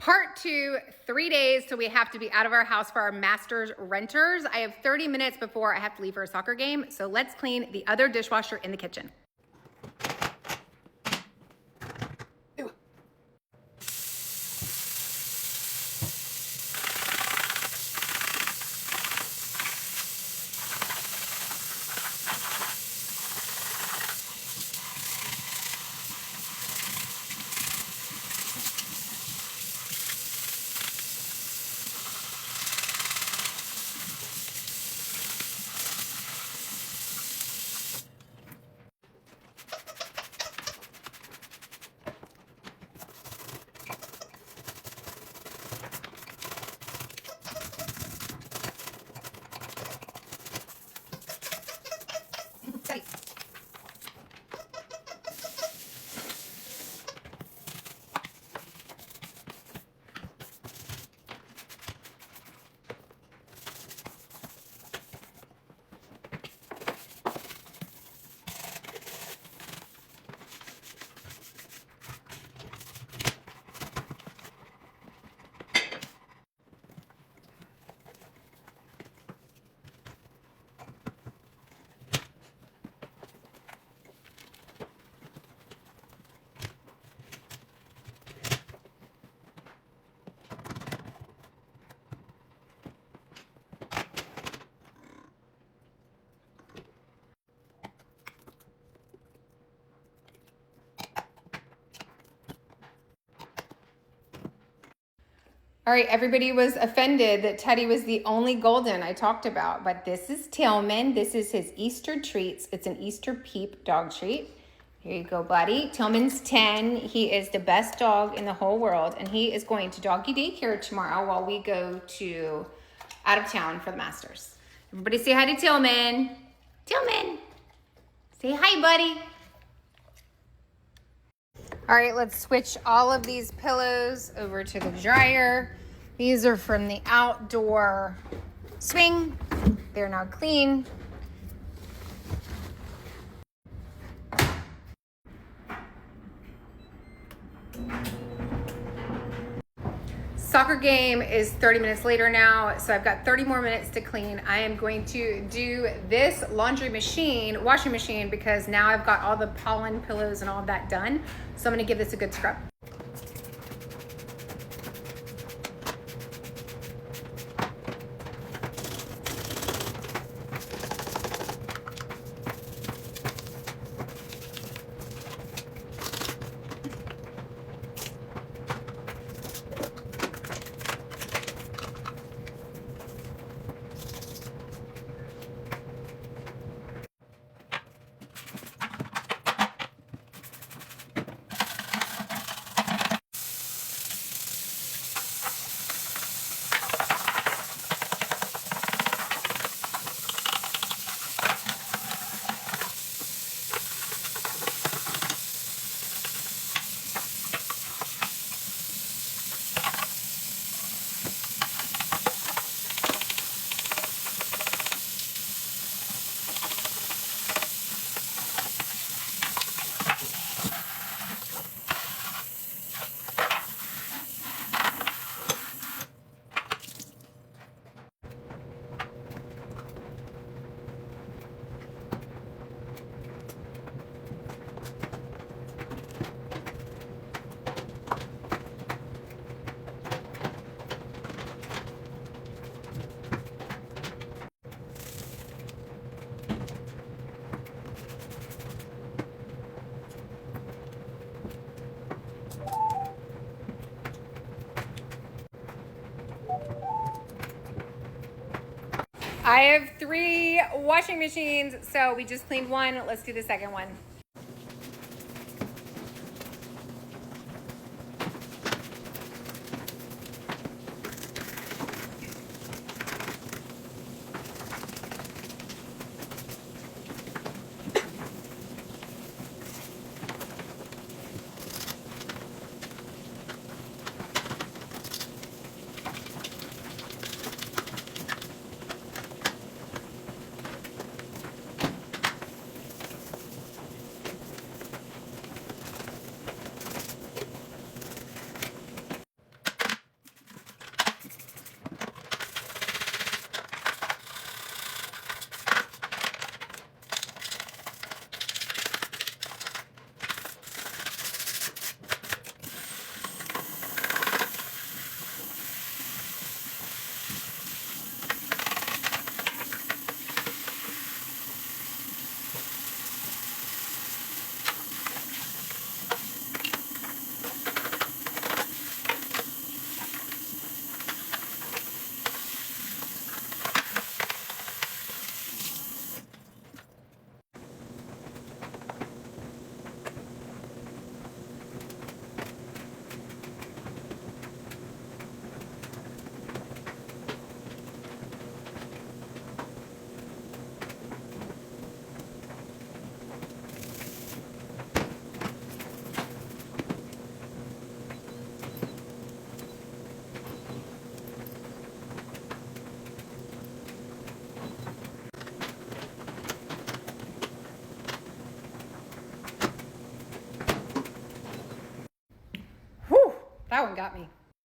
Part 2, 3 days till we have to be out of our house for our master's renters. I have 30 minutes before I have to leave for a soccer game, so let's clean the other dishwasher in the kitchen. All right, everybody was offended that Teddy was the only golden I talked about, but this is Tillman. This is his Easter treats. It's an Easter Peep dog treat. Here you go, buddy. Tillman's 10. He is the best dog in the whole world, and he is going to doggy daycare tomorrow while we go to out of town for the Masters. Everybody say hi to Tillman. Tillman, say hi, buddy. All right, let's switch all of these pillows over to the dryer. These are from the outdoor swing. They're now clean. Soccer game is 30 minutes later now, so I've got 30 more minutes to clean. I am going to do this washing machine, because now I've got all the pollen pillows and all of that done. So I'm gonna give this a good scrub. I have 3 washing machines, so we just cleaned one. Let's do the second one. That one got me.